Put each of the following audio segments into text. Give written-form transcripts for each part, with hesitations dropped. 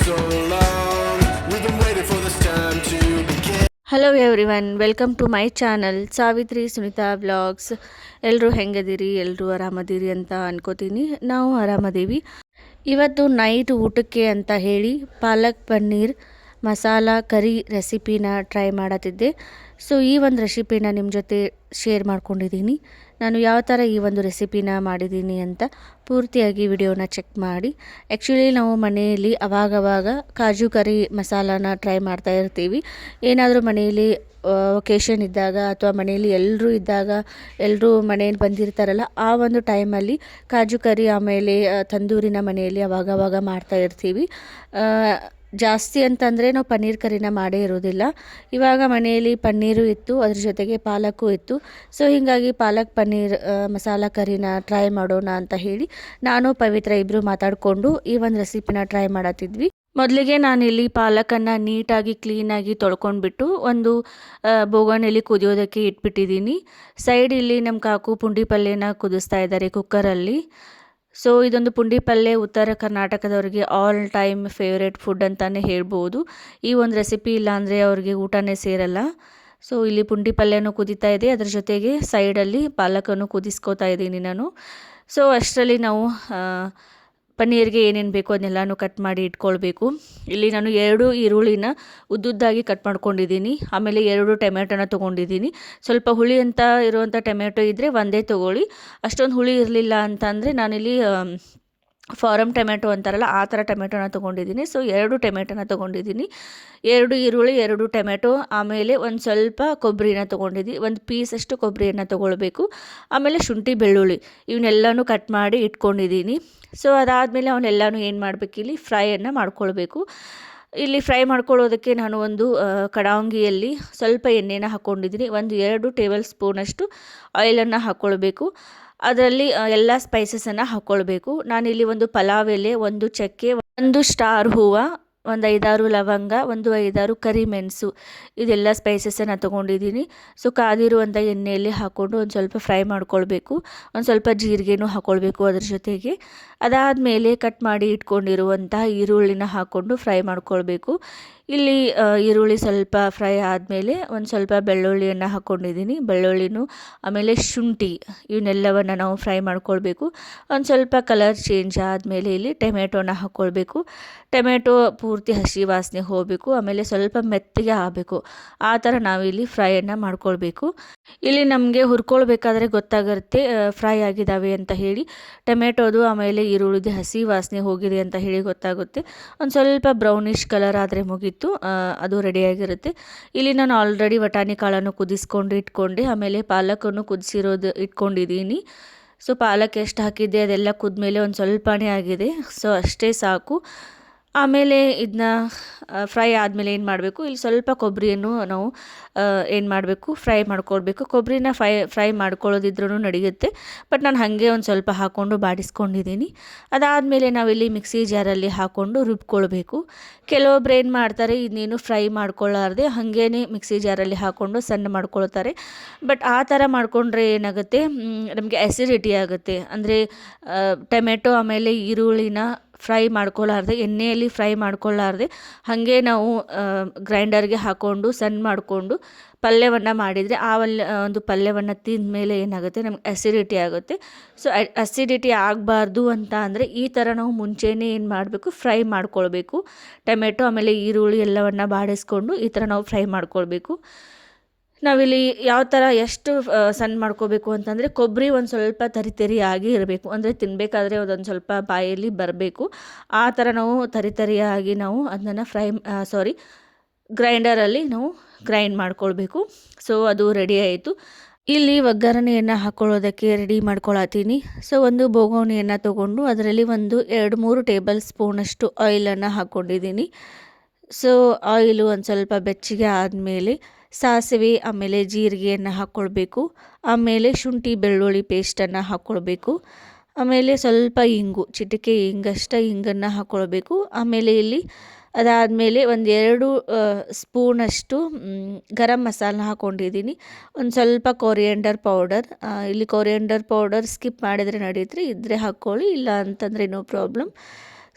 so long. We've been waiting for this time to begin. Hello everyone, welcome to my channel Savitri Sunita vlogs. ಎಲ್ಲರೂ ಹೆಂಗದಿರಿ? ಎಲ್ಲರೂ ಆರಾಮದಿರಿ ಅಂತ ಅನ್ಕೋತೀನಿ. ನಾವು ಆರಾಮದೀವಿ. ಇವತ್ತು ನೈಟ್ ಊಟಕ್ಕೆ ಅಂತ ಹೇಳಿ ಪಾಲಕ್ ಪನ್ನೀರ್ ಮಸಾಲ ಕರಿ ರೆಸಿಪಿನ ಟ್ರೈ ಮಾಡತ್ತಿದ್ದೆ. ಸೊ ಈ ಒಂದು ರೆಸಿಪಿನ ನಿಮ್ಮ ಜೊತೆ ಶೇರ್ ಮಾಡ್ಕೊಂಡಿದ್ದೀನಿ. ನಾನು ಯಾವ ಥರ ಈ ಒಂದು ರೆಸಿಪಿನ ಮಾಡಿದ್ದೀನಿ ಅಂತ ಪೂರ್ತಿಯಾಗಿ ವಿಡಿಯೋನ ಚೆಕ್ ಮಾಡಿ. ಆ್ಯಕ್ಚುಲಿ ನಾವು ಮನೆಯಲ್ಲಿ ಅವಾಗವಾಗ ಕಾಜು ಕರಿ ಮಸಾಲಾನ ಟ್ರೈ ಮಾಡ್ತಾ ಇರ್ತೀವಿ. ಏನಾದರೂ ಮನೆಯಲ್ಲಿ ಒಕೇಶನ್ ಇದ್ದಾಗ ಅಥವಾ ಮನೆಯಲ್ಲಿ ಎಲ್ಲರೂ ಇದ್ದಾಗ, ಎಲ್ಲರೂ ಮನೆಯಲ್ಲಿ ಬಂದಿರ್ತಾರಲ್ಲ, ಆ ಒಂದು ಟೈಮಲ್ಲಿ ಕಾಜು ಕರಿ ಆಮೇಲೆ ತಂದೂರಿನ ಮನೆಯಲ್ಲಿ ಅವಾಗವಾಗ ಮಾಡ್ತಾ ಇರ್ತೀವಿ. ಜಾಸ್ತಿ ಅಂತಂದರೆ ನಾವು ಪನ್ನೀರ್ ಕರಿನ ಮಾಡೇ ಇರೋದಿಲ್ಲ. ಇವಾಗ ಮನೆಯಲ್ಲಿ ಪನ್ನೀರು ಇತ್ತು, ಅದ್ರ ಜೊತೆಗೆ ಪಾಲಕ್ಕು ಇತ್ತು. ಸೊ ಹೀಗಾಗಿ ಪಾಲಕ್ ಪನ್ನೀರ್ ಮಸಾಲ ಕರಿನ ಟ್ರೈ ಮಾಡೋಣ ಅಂತ ಹೇಳಿ ನಾನು ಪವಿತ್ರ ಇಬ್ಬರು ಮಾತಾಡಿಕೊಂಡು ಈ ಒಂದು ರೆಸಿಪಿನ ಟ್ರೈ ಮಾಡತ್ತಿದ್ವಿ. ಮೊದಲಿಗೆ ನಾನಿಲ್ಲಿ ಪಾಲಕನ್ನು ನೀಟಾಗಿ ಕ್ಲೀನಾಗಿ ತೊಳ್ಕೊಂಡ್ಬಿಟ್ಟು ಒಂದು ಬೋಗಣೆಯಲ್ಲಿ ಕುದಿಯೋದಕ್ಕೆ ಇಟ್ಬಿಟ್ಟಿದ್ದೀನಿ. ಸೈಡ್ ಇಲ್ಲಿ ನಮ್ಮ ಕಾಕು ಪುಂಡಿ ಪಲ್ಯನ ಕುದಿಸ್ತಾ ಇದ್ದಾರೆ ಕುಕ್ಕರಲ್ಲಿ. ಸೊ ಇದೊಂದು ಪುಂಡಿ ಪಲ್ಯ ಉತ್ತರ ಕರ್ನಾಟಕದವ್ರಿಗೆ ಆಲ್ ಟೈಮ್ ಫೇವ್ರೇಟ್ ಫುಡ್ ಅಂತಲೇ ಹೇಳ್ಬೋದು. ಈ ಒಂದು ರೆಸಿಪಿ ಇಲ್ಲಾಂದರೆ ಅವ್ರಿಗೆ ಊಟನೇ ಸೇರಲ್ಲ. ಸೊ ಇಲ್ಲಿ ಪುಂಡಿ ಪಲ್ಯನೂ ಕುದೀತಾ ಇದೆ, ಅದ್ರ ಜೊತೆಗೆ ಸೈಡಲ್ಲಿ ಪಾಲಕನ್ನು ಕುದಿಸ್ಕೋತಾ ಇದ್ದೀನಿ ನಾನು. ಸೊ ಅಷ್ಟರಲ್ಲಿ ನಾವು ಪನ್ನೀರ್ಗೆ ಏನೇನು ಬೇಕೋ ಅದನ್ನೆಲ್ಲನೂ ಕಟ್ ಮಾಡಿ ಇಟ್ಕೊಳ್ಬೇಕು. ಇಲ್ಲಿ ನಾನು 2 ಈರುಳ್ಳಿನ ಉದ್ದುದ್ದಾಗಿ ಕಟ್ ಮಾಡ್ಕೊಂಡಿದ್ದೀನಿ. ಆಮೇಲೆ 2 ಟೊಮೆಟೊನ ತೊಗೊಂಡಿದ್ದೀನಿ. ಸ್ವಲ್ಪ ಹುಳಿ ಅಂತ ಇರುವಂಥ ಟೊಮೆಟೊ ಇದ್ದರೆ ಒಂದೇ ತೊಗೊಳ್ಳಿ. ಅಷ್ಟೊಂದು ಹುಳಿ ಇರಲಿಲ್ಲ ಅಂತಂದರೆ ನಾನಿಲ್ಲಿ ಫಾರಮ್ ಟೊಮೆಟೊ ಅಂತಾರಲ್ಲ, ಆ ಥರ ಟೊಮೆಟೊನ ತೊಗೊಂಡಿದ್ದೀನಿ. ಸೊ 2 ಟೊಮೆಟೊನ ತೊಗೊಂಡಿದ್ದೀನಿ, 2 ಈರುಳ್ಳಿ, 2 ಟೊಮೆಟೊ, ಆಮೇಲೆ ಒಂದು ಸ್ವಲ್ಪ ಕೊಬ್ಬರಿನ ತೊಗೊಂಡಿದ್ದೀನಿ. ಒಂದು ಪೀಸಷ್ಟು ಕೊಬ್ಬರಿಯನ್ನು ತೊಗೊಳ್ಬೇಕು. ಆಮೇಲೆ ಶುಂಠಿ ಬೆಳ್ಳುಳ್ಳಿ ಇವನ್ನೆಲ್ಲನೂ ಕಟ್ ಮಾಡಿ ಇಟ್ಕೊಂಡಿದ್ದೀನಿ. ಸೊ ಅದಾದಮೇಲೆ ಅವನ್ನೆಲ್ಲನೂ ಏನು ಮಾಡಬೇಕು, ಇಲ್ಲಿ ಫ್ರೈಯನ್ನು ಮಾಡ್ಕೊಳ್ಬೇಕು. ಇಲ್ಲಿ ಫ್ರೈ ಮಾಡ್ಕೊಳ್ಳೋದಕ್ಕೆ ನಾನು ಒಂದು ಕಡಾಂಗಿಯಲ್ಲಿ ಸ್ವಲ್ಪ ಎಣ್ಣೆನ ಹಾಕ್ಕೊಂಡಿದ್ದೀನಿ. ಒಂದು 2 ಟೇಬಲ್ ಸ್ಪೂನಷ್ಟು ಆಯಿಲನ್ನು ಹಾಕ್ಕೊಳ್ಬೇಕು. ಅದರಲ್ಲಿ ಎಲ್ಲ ಸ್ಪೈಸಸನ್ನು ಹಾಕ್ಕೊಳ್ಬೇಕು. ನಾನಿಲ್ಲಿ ಒಂದು ಪಲಾವ್ ಎಲೆ, ಒಂದು ಚಕ್ಕೆ, ಒಂದು ಸ್ಟಾರ್ ಹೂವು, ಒಂದು 5-6 ಲವಂಗ, ಒಂದು 5-6 ಕರಿಮೆಣಸು, ಇದೆಲ್ಲ ಸ್ಪೈಸಸನ್ನು ತೊಗೊಂಡಿದ್ದೀನಿ. ಸೊ ಕಾದಿರುವಂಥ ಎಣ್ಣೆಯಲ್ಲಿ ಹಾಕ್ಕೊಂಡು ಒಂದು ಸ್ವಲ್ಪ ಫ್ರೈ ಮಾಡ್ಕೊಳ್ಬೇಕು. ಒಂದು ಸ್ವಲ್ಪ ಜೀರಿಗೆನೂ ಹಾಕ್ಕೊಳ್ಬೇಕು ಅದ್ರ ಜೊತೆಗೆ. ಅದಾದಮೇಲೆ ಕಟ್ ಮಾಡಿ ಇಟ್ಕೊಂಡಿರುವಂಥ ಈರುಳ್ಳಿನ ಹಾಕ್ಕೊಂಡು ಫ್ರೈ ಮಾಡ್ಕೊಳ್ಬೇಕು. ಇಲ್ಲಿ ಈರುಳ್ಳಿ ಸ್ವಲ್ಪ ಫ್ರೈ ಆದಮೇಲೆ ಒಂದು ಸ್ವಲ್ಪ ಬೆಳ್ಳುಳ್ಳಿಯನ್ನು ಹಾಕ್ಕೊಂಡಿದ್ದೀನಿ. ಬೆಳ್ಳುಳ್ಳಿನೂ ಆಮೇಲೆ ಶುಂಠಿ ಇವನ್ನೆಲ್ಲವನ್ನು ನಾವು ಫ್ರೈ ಮಾಡ್ಕೊಳ್ಬೇಕು. ಒಂದು ಸ್ವಲ್ಪ ಕಲರ್ ಚೇಂಜ್ ಆದಮೇಲೆ ಇಲ್ಲಿ ಟೊಮೆಟೊನ ಹಾಕ್ಕೊಳ್ಬೇಕು. ಟೊಮೆಟೊ ಪೂರ್ತಿ ಹಸಿ ವಾಸನೆ ಹೋಗಬೇಕು, ಆಮೇಲೆ ಸ್ವಲ್ಪ ಮೆತ್ತಗೆ ಆಗಬೇಕು. ಆ ಥರ ನಾವಿಲ್ಲಿ ಫ್ರೈಯನ್ನು ಮಾಡ್ಕೊಳ್ಬೇಕು. ಇಲ್ಲಿ ನಮಗೆ ಹುರ್ಕೊಳ್ಬೇಕಾದ್ರೆ ಗೊತ್ತಾಗುತ್ತೆ ಫ್ರೈ ಆಗಿದ್ದಾವೆ ಅಂತ ಹೇಳಿ. ಟೊಮೆಟೊದು ಆಮೇಲೆ ಈರುಳ್ಳಿದು ಹಸಿ ವಾಸನೆ ಹೋಗಿದೆ ಅಂತ ಹೇಳಿ ಗೊತ್ತಾಗುತ್ತೆ. ಒಂದು ಸ್ವಲ್ಪ ಬ್ರೌನಿಷ್ ಕಲರ್ ಆದರೆ ಮುಗೀತು, ಅದು ರೆಡಿಯಾಗಿರುತ್ತೆ. ಇಲ್ಲಿ ನಾನು ಆಲ್ರೆಡಿ ವಟಾಣಿ ಕಾಳನ್ನು ಕುದಿಸ್ಕೊಂಡು ಇಟ್ಕೊಂಡೆ, ಆಮೇಲೆ ಪಾಲಕನ್ನು ಕುದಿಸಿರೋದು ಇಟ್ಕೊಂಡಿದ್ದೀನಿ. ಸೊ ಪಾಲಕ್ ಎಷ್ಟು ಹಾಕಿದ್ದೆ ಅದೆಲ್ಲ ಕುದ್ಮೇಲೆ ಒಂದು ಸ್ವಲ್ಪನೇ ಆಗಿದೆ. ಸೊ ಅಷ್ಟೇ ಸಾಕು. ಆಮೇಲೆ ಇದನ್ನ ಫ್ರೈ ಆದಮೇಲೆ ಏನು ಮಾಡಬೇಕು, ಇಲ್ಲಿ ಸ್ವಲ್ಪ ಕೊಬ್ಬರಿಯನ್ನು ನಾವು ಏನು ಮಾಡಬೇಕು, ಫ್ರೈ ಮಾಡ್ಕೊಳ್ಬೇಕು. ಕೊಬ್ಬರಿನ ಫ್ರೈ ಮಾಡ್ಕೊಳ್ಳೋದಿದ್ರೂ ನಡೆಯುತ್ತೆ, ಬಟ್ ನಾನು ಹಾಗೆ ಒಂದು ಸ್ವಲ್ಪ ಹಾಕ್ಕೊಂಡು ಬಾಡಿಸ್ಕೊಂಡಿದ್ದೀನಿ. ಅದಾದಮೇಲೆ ನಾವಿಲ್ಲಿ ಮಿಕ್ಸಿ ಜಾರಲ್ಲಿ ಹಾಕ್ಕೊಂಡು ರುಬ್ಕೊಳ್ಬೇಕು. ಕೆಲವೊಬ್ರು ಏನು ಮಾಡ್ತಾರೆ, ಇನ್ನೇನು ಫ್ರೈ ಮಾಡ್ಕೊಳ್ಳಾರ್ದೆ ಹಾಗೇ ಮಿಕ್ಸಿ ಜಾರಲ್ಲಿ ಹಾಕ್ಕೊಂಡು ಸಣ್ಣ ಮಾಡ್ಕೊಳ್ತಾರೆ. ಬಟ್ ಆ ಥರ ಮಾಡಿಕೊಂಡ್ರೆ ಏನಾಗುತ್ತೆ, ನಮಗೆ ಆ್ಯಸಿಡಿಟಿ ಆಗುತ್ತೆ. ಅಂದರೆ ಟೊಮೆಟೊ ಆಮೇಲೆ ಈರುಳ್ಳಿನ ಫ್ರೈ ಮಾಡ್ಕೊಳ್ಳಾರ್ದೆ, ಎಣ್ಣೆಯಲ್ಲಿ ಫ್ರೈ ಮಾಡ್ಕೊಳ್ಳಾರ್ದೆ ಹಾಗೆ ನಾವು ಗ್ರೈಂಡರ್ಗೆ ಹಾಕ್ಕೊಂಡು ಸಣ್ಣ ಮಾಡಿಕೊಂಡು ಪಲ್ಯವನ್ನು ಮಾಡಿದರೆ ಆ ಒಂದು ಪಲ್ಯವನ್ನು ತಿಂದ ಮೇಲೆ ಏನಾಗುತ್ತೆ, ನಮ್ಗೆ ಆ್ಯಸಿಡಿಟಿ ಆಗುತ್ತೆ. ಸೊ ಆ್ಯಸಿಡಿಟಿ ಆಗಬಾರ್ದು ಅಂತ ಅಂದರೆ ಈ ಥರ ನಾವು ಮುಂಚೆನೇ ಏನು ಮಾಡಬೇಕು, ಫ್ರೈ ಮಾಡ್ಕೊಳ್ಬೇಕು. ಟೊಮೆಟೊ ಆಮೇಲೆ ಈರುಳ್ಳಿ ಎಲ್ಲವನ್ನು ಬಾಡಿಸ್ಕೊಂಡು ಈ ಥರ ನಾವು ಫ್ರೈ ಮಾಡ್ಕೊಳ್ಬೇಕು. ನಾವಿಲ್ಲಿ ಯಾವ ಥರ ಎಷ್ಟು ಸಣ್ಣ ಮಾಡ್ಕೋಬೇಕು ಅಂತಂದರೆ, ಕೊಬ್ಬರಿ ಒಂದು ಸ್ವಲ್ಪ ತರಿತರಿಯಾಗಿ ಇರಬೇಕು. ಅಂದರೆ ತಿನ್ನಬೇಕಾದ್ರೆ ಅದೊಂದು ಸ್ವಲ್ಪ ಬಾಯಲ್ಲಿ ಬರಬೇಕು. ಆ ಥರ ನಾವು ತರಿತರಿಯಾಗಿ ನಾವು ಅದನ್ನು ಗ್ರೈಂಡರಲ್ಲಿ ನಾವು ಗ್ರೈಂಡ್ ಮಾಡ್ಕೊಳ್ಬೇಕು. ಸೊ ಅದು ರೆಡಿ ಆಯಿತು. ಇಲ್ಲಿ ಒಗ್ಗರಣೆಯನ್ನು ಹಾಕ್ಕೊಳ್ಳೋದಕ್ಕೆ ರೆಡಿ ಮಾಡ್ಕೊಳತ್ತೀನಿ. ಸೊ ಒಂದು ಬೋಗಣಿಯನ್ನು ತೊಗೊಂಡು ಅದರಲ್ಲಿ ಒಂದು 2-3 ಟೇಬಲ್ ಸ್ಪೂನಷ್ಟು ಆಯಿಲನ್ನು ಹಾಕ್ಕೊಂಡಿದ್ದೀನಿ. ಸೊ ಆಯಿಲು ಒಂದು ಸ್ವಲ್ಪ ಬೆಚ್ಚಗೆ ಆದಮೇಲೆ ಸಾಸಿವೆ ಆಮೇಲೆ ಜೀರಿಗೆಯನ್ನು ಹಾಕ್ಕೊಳ್ಬೇಕು. ಆಮೇಲೆ ಶುಂಠಿ ಬೆಳ್ಳುಳ್ಳಿ ಪೇಸ್ಟನ್ನು ಹಾಕ್ಕೊಳ್ಬೇಕು. ಆಮೇಲೆ ಸ್ವಲ್ಪ ಇಂಗು, ಚಿಟಿಕೆ ಇಂಗನ್ನು ಹಾಕ್ಕೊಳ್ಬೇಕು. ಆಮೇಲೆ ಇಲ್ಲಿ ಅದಾದಮೇಲೆ ಒಂದು 2 ಸ್ಪೂನಷ್ಟು ಗರಂ ಮಸಾಲ ಹಾಕ್ಕೊಂಡಿದ್ದೀನಿ. ಒಂದು ಸ್ವಲ್ಪ ಕೊರಿಯಂಡರ್ ಪೌಡರ್, ಇಲ್ಲಿ ಕೊರಿಯಂಡರ್ ಪೌಡರ್ ಸ್ಕಿಪ್ ಮಾಡಿದರೆ ನಡೆಯುತ್ತೆ, ಇದ್ದರೆ ಹಾಕ್ಕೊಳ್ಳಿ, ಇಲ್ಲ ಅಂತಂದರೆ ನೋ ಪ್ರಾಬ್ಲಮ್.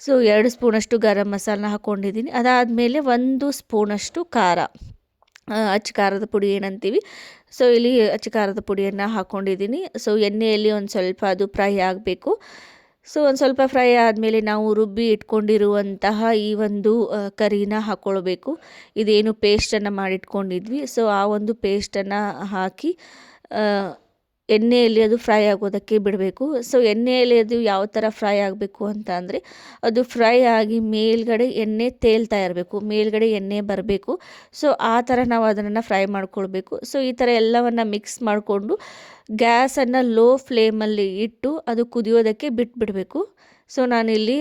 ಸೊ 2 ಸ್ಪೂನಷ್ಟು ಗರಂ ಮಸಾಲನ ಹಾಕ್ಕೊಂಡಿದ್ದೀನಿ. ಅದಾದಮೇಲೆ 1 ಸ್ಪೂನಷ್ಟು ಖಾರ, ಅಚ್ಚ ಖಾರದ ಪುಡಿ ಏನಂತೀವಿ. ಸೊ ಇಲ್ಲಿ ಅಚ್ಚ ಖಾರದ ಪುಡಿಯನ್ನು ಹಾಕ್ಕೊಂಡಿದ್ದೀನಿ. ಸೊ ಎಣ್ಣೆಯಲ್ಲಿ ಒಂದು ಸ್ವಲ್ಪ ಅದು ಫ್ರೈ ಆಗಬೇಕು. ಸೊ ಒಂದು ಸ್ವಲ್ಪ ಫ್ರೈ ಆದಮೇಲೆ ನಾವು ರುಬ್ಬಿ ಇಟ್ಕೊಂಡಿರುವಂತಹ ಈ ಒಂದು ಕರಿನ ಹಾಕ್ಕೊಳ್ಬೇಕು. ಇದೇನು ಪೇಸ್ಟನ್ನು ಮಾಡಿಟ್ಕೊಂಡಿದ್ವಿ, ಸೊ ಆ ಒಂದು ಪೇಸ್ಟನ್ನು ಹಾಕಿ ಎಣ್ಣೆಯಲ್ಲಿ ಅದು ಫ್ರೈ ಆಗೋದಕ್ಕೆ ಬಿಡಬೇಕು. ಸೊ ಎಣ್ಣೆಯಲ್ಲಿ ಅದು ಯಾವ ಥರ ಫ್ರೈ ಆಗಬೇಕು ಅಂತ ಅಂದರೆ, ಅದು ಫ್ರೈ ಆಗಿ ಮೇಲ್ಗಡೆ ಎಣ್ಣೆ ತೇಲ್ತಾ ಇರಬೇಕು, ಮೇಲ್ಗಡೆ ಎಣ್ಣೆ ಬರಬೇಕು. ಸೊ ಆ ಥರ ನಾವು ಅದನ್ನು ಫ್ರೈ ಮಾಡ್ಕೊಳ್ಬೇಕು. ಸೊ ಈ ಥರ ಎಲ್ಲವನ್ನು ಮಿಕ್ಸ್ ಮಾಡಿಕೊಂಡು ಗ್ಯಾಸನ್ನು ಲೋ ಫ್ಲೇಮಲ್ಲಿ ಇಟ್ಟು ಅದು ಕುದಿಯೋದಕ್ಕೆ ಬಿಟ್ಬಿಡಬೇಕು. ಸೊ ನಾನಿಲ್ಲಿ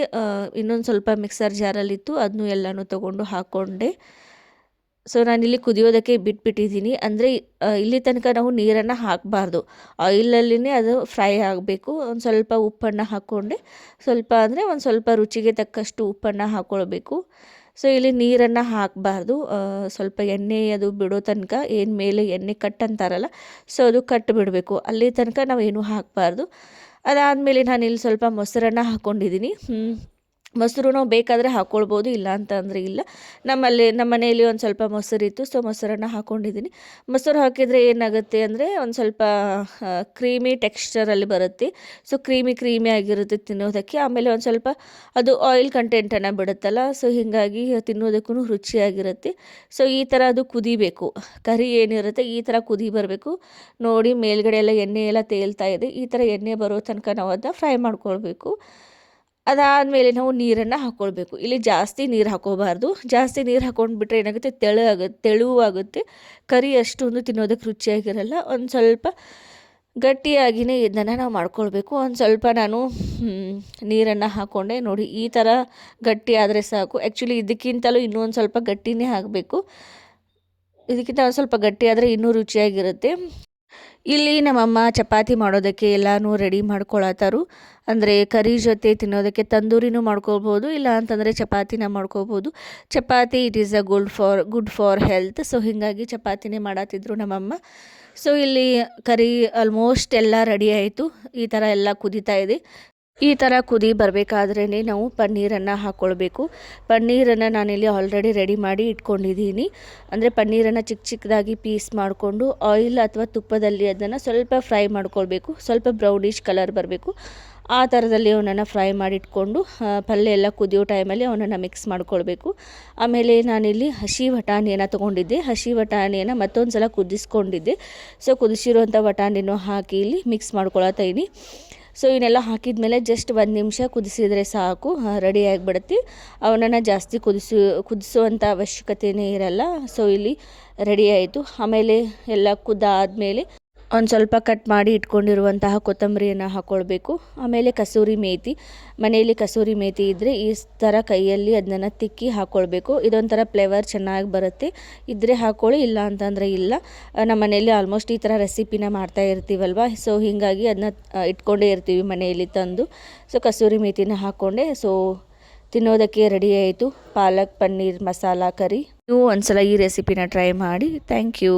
ಇನ್ನೊಂದು ಸ್ವಲ್ಪ ಮಿಕ್ಸರ್ ಜಾರಲ್ಲಿತ್ತು, ಅದನ್ನು ಎಲ್ಲನೂ ತೊಗೊಂಡು ಹಾಕ್ಕೊಂಡೆ. ಸೊ ನಾನಿಲ್ಲಿ ಕುದಿಯೋದಕ್ಕೆ ಬಿಟ್ಬಿಟ್ಟಿದ್ದೀನಿ. ಅಂದರೆ ಇಲ್ಲಿ ತನಕ ನಾವು ನೀರನ್ನು ಹಾಕಬಾರ್ದು, ಆಯಿಲಲ್ಲಿನೇ ಅದು ಫ್ರೈ ಆಗಬೇಕು. ಒಂದು ಸ್ವಲ್ಪ ಉಪ್ಪನ್ನು ಹಾಕ್ಕೊಂಡೆ, ಸ್ವಲ್ಪ ಅಂದರೆ ಒಂದು ಸ್ವಲ್ಪ ರುಚಿಗೆ ತಕ್ಕಷ್ಟು ಉಪ್ಪನ್ನು ಹಾಕ್ಕೊಳ್ಬೇಕು. ಸೊ ಇಲ್ಲಿ ನೀರನ್ನು ಹಾಕಬಾರ್ದು, ಸ್ವಲ್ಪ ಎಣ್ಣೆ ಅದು ಬಿಡೋ ತನಕ, ಏನು ಮೇಲೆ ಎಣ್ಣೆ ಕಟ್ ಅಂತಾರಲ್ಲ, ಸೊ ಅದು ಕಟ್ ಬಿಡಬೇಕು, ಅಲ್ಲಿ ತನಕ ನಾವೇನು ಹಾಕಬಾರ್ದು. ಅದಾದಮೇಲೆ ನಾನಿಲ್ಲಿ ಸ್ವಲ್ಪ ಮೊಸರನ್ನು ಹಾಕ್ಕೊಂಡಿದ್ದೀನಿ. ಮೊಸರು ನಾವು ಬೇಕಾದರೆ ಹಾಕ್ಕೊಳ್ಬೋದು, ಇಲ್ಲ ಅಂತ ಅಂದರೆ ಇಲ್ಲ. ನಮ್ಮ ಮನೆಯಲ್ಲಿ ಒಂದು ಸ್ವಲ್ಪ ಮೊಸರಿತ್ತು, ಸೊ ಮೊಸರನ್ನು ಹಾಕ್ಕೊಂಡಿದ್ದೀನಿ. ಮೊಸರು ಹಾಕಿದರೆ ಏನಾಗುತ್ತೆ ಅಂದರೆ ಒಂದು ಸ್ವಲ್ಪ ಕ್ರೀಮಿ ಟೆಕ್ಸ್ಚರಲ್ಲಿ ಬರುತ್ತೆ. ಸೊ ಕ್ರೀಮಿ ಆಗಿರುತ್ತೆ ತಿನ್ನೋದಕ್ಕೆ. ಆಮೇಲೆ ಒಂದು ಸ್ವಲ್ಪ ಅದು ಆಯಿಲ್ ಕಂಟೆಂಟನ್ನು ಬಿಡುತ್ತಲ್ಲ, ಸೊ ಹೀಗಾಗಿ ತಿನ್ನೋದಕ್ಕೂ ರುಚಿಯಾಗಿರುತ್ತೆ. ಸೊ ಈ ಥರ ಅದು ಕುದಿಬೇಕು, ಕರಿ ಏನಿರುತ್ತೆ ಈ ಥರ ಕುದಿ ಬರಬೇಕು. ನೋಡಿ ಮೇಲ್ಗಡೆ ಎಲ್ಲ ಎಣ್ಣೆ ಎಲ್ಲ ತೇಲ್ತಾ ಇದೆ, ಈ ಥರ ಎಣ್ಣೆ ಬರೋ ತನಕ ನಾವು ಅದನ್ನ ಫ್ರೈ ಮಾಡ್ಕೊಳ್ಬೇಕು. ಅದಾದಮೇಲೆ ನಾವು ನೀರನ್ನು ಹಾಕ್ಕೊಳ್ಬೇಕು. ಇಲ್ಲಿ ಜಾಸ್ತಿ ನೀರು ಹಾಕ್ಕೋಬಾರ್ದು, ಜಾಸ್ತಿ ನೀರು ಹಾಕ್ಕೊಂಡ್ಬಿಟ್ರೆ ಏನಾಗುತ್ತೆ, ತೆಳುವಾಗುತ್ತೆ, ಕರಿ ಅಷ್ಟೊಂದು ತಿನ್ನೋದಕ್ಕೆ ರುಚಿಯಾಗಿರಲ್ಲ. ಒಂದು ಸ್ವಲ್ಪ ಗಟ್ಟಿಯಾಗಿಯೇ ಇದನ್ನು ನಾವು ಮಾಡ್ಕೊಳ್ಬೇಕು. ಒಂದು ಸ್ವಲ್ಪ ನಾನು ನೀರನ್ನು ಹಾಕ್ಕೊಂಡೆ. ನೋಡಿ ಈ ಥರ ಗಟ್ಟಿ ಆದರೆ ಸಾಕು. ಆ್ಯಕ್ಚುಲಿ ಇದಕ್ಕಿಂತಲೂ ಇನ್ನೂ ಒಂದು ಸ್ವಲ್ಪ ಗಟ್ಟಿನೇ ಆಗಬೇಕು, ಇದಕ್ಕಿಂತ ಒಂದು ಸ್ವಲ್ಪ ಗಟ್ಟಿ ಆದರೆ ಇನ್ನೂ ರುಚಿಯಾಗಿರುತ್ತೆ. ಇಲ್ಲಿ ನಮ್ಮಮ್ಮ ಚಪಾತಿ ಮಾಡೋದಕ್ಕೆ ಎಲ್ಲನೂ ರೆಡಿ ಮಾಡ್ಕೊಳತ್ತಾರು. ಅಂದರೆ ಕರಿ ಜೊತೆ ತಿನ್ನೋದಕ್ಕೆ ತಂದೂರಿನೂ ಮಾಡ್ಕೊಳ್ಬೋದು, ಇಲ್ಲ ಅಂತಂದರೆ ಚಪಾತಿನ ಮಾಡ್ಕೋಬೋದು. Chapati it is a good for health. So ಹೀಗಾಗಿ ಚಪಾತಿನೇ ಮಾಡತ್ತಿದ್ರು ನಮ್ಮಮ್ಮ. ಸೊ ಇಲ್ಲಿ ಕರಿ ಆಲ್ಮೋಸ್ಟ್ ಎಲ್ಲ ರೆಡಿ ಆಯಿತು. ಈ ಥರ ಎಲ್ಲ ಕುದೀತಾ ಇದೆ. ಈ ಥರ ಕುದಿ ಬರಬೇಕಾದ್ರೇ ನಾವು ಪನ್ನೀರನ್ನು ಹಾಕ್ಕೊಳ್ಬೇಕು. ಪನ್ನೀರನ್ನು ನಾನಿಲ್ಲಿ ಆಲ್ರೆಡಿ ರೆಡಿ ಮಾಡಿ ಇಟ್ಕೊಂಡಿದ್ದೀನಿ. ಅಂದರೆ ಪನ್ನೀರನ್ನು ಚಿಕ್ಕದಾಗಿ ಪೀಸ್ ಮಾಡಿಕೊಂಡು ಆಯಿಲ್ ಅಥವಾ ತುಪ್ಪದಲ್ಲಿ ಅದನ್ನು ಸ್ವಲ್ಪ ಫ್ರೈ ಮಾಡ್ಕೊಳ್ಬೇಕು. ಸ್ವಲ್ಪ ಬ್ರೌನಿಷ್ ಕಲರ್ ಬರಬೇಕು, ಆ ಥರದಲ್ಲಿ ಅವನನ್ನು ಫ್ರೈ ಮಾಡಿಟ್ಕೊಂಡು ಪಲ್ಯ ಎಲ್ಲ ಕುದಿಯೋ ಟೈಮಲ್ಲಿ ಅವನನ್ನು ಮಿಕ್ಸ್ ಮಾಡ್ಕೊಳ್ಬೇಕು. ಆಮೇಲೆ ನಾನಿಲ್ಲಿ ಹಸಿ ಬಟಾಣಿಯನ್ನು ತೊಗೊಂಡಿದ್ದೆ. ಹಸಿ ಬಟಾಣಿಯನ್ನು ಮತ್ತೊಂದು ಸಲ ಕುದಿಸ್ಕೊಂಡಿದ್ದೆ. ಸೊ ಕುದಿಸಿರುವಂಥ ಬಟಾಣಿನೂ ಹಾಕಿ ಇಲ್ಲಿ ಮಿಕ್ಸ್ ಮಾಡ್ಕೊಳತ್ತೀನಿ. ಸೊ ಇವನ್ನೆಲ್ಲ ಹಾಕಿದ ಮೇಲೆ ಜಸ್ಟ್ 1 ನಿಮಿಷ ಕುದಿಸಿದರೆ ಸಾಕು, ರೆಡಿ ಆಗಿಬಿಡುತ್ತೆ. ಅವನನ್ನು ಜಾಸ್ತಿ ಕುದಿಸುವಂಥ ಅವಶ್ಯಕತೆಯೇ ಇರಲ್ಲ. ಸೊ ಇಲ್ಲಿ ರೆಡಿ ಆಯಿತು. ಆಮೇಲೆ ಎಲ್ಲ ಕುದ್ದಾದಮೇಲೆ ಒಂದು ಸ್ವಲ್ಪ ಕಟ್ ಮಾಡಿ ಇಟ್ಕೊಂಡಿರುವಂತಹ ಕೊತ್ತಂಬರಿಯನ್ನು ಹಾಕ್ಕೊಳ್ಬೇಕು. ಆಮೇಲೆ ಕಸೂರಿ ಮೇಥಿ, ಮನೆಯಲ್ಲಿ ಕಸೂರಿ ಮೇಥಿ ಇದ್ದರೆ ಈ ಥರ ಕೈಯಲ್ಲಿ ಅದನ್ನು ತಿಕ್ಕಿ ಹಾಕ್ಕೊಳ್ಬೇಕು. ಇದೊಂಥರ ಫ್ಲೇವರ್ ಚೆನ್ನಾಗಿ ಬರುತ್ತೆ, ಇದ್ದರೆ ಹಾಕ್ಕೊಳ್ಳಿ, ಇಲ್ಲ ಅಂತಂದರೆ ಇಲ್ಲ. ನಮ್ಮ ಮನೆಯಲ್ಲಿ ಆಲ್ಮೋಸ್ಟ್ ಈ ಥರ ರೆಸಿಪಿನ ಮಾಡ್ತಾ ಇರ್ತೀವಲ್ವ, ಸೊ ಹೀಗಾಗಿ ಅದನ್ನ ಇಟ್ಕೊಂಡೇ ಇರ್ತೀವಿ ಮನೆಯಲ್ಲಿ ತಂದು. ಸೊ ಕಸೂರಿ ಮೇಥಿನ ಹಾಕ್ಕೊಂಡೆ. ಸೊ ತಿನ್ನೋದಕ್ಕೆ ರೆಡಿ ಆಯಿತು ಪಾಲಕ್ ಪನ್ನೀರ್ ಮಸಾಲ ಕರಿ. ನೀವು ಒಂದ್ಸಲ ಈ ರೆಸಿಪಿನ ಟ್ರೈ ಮಾಡಿ. Thank you.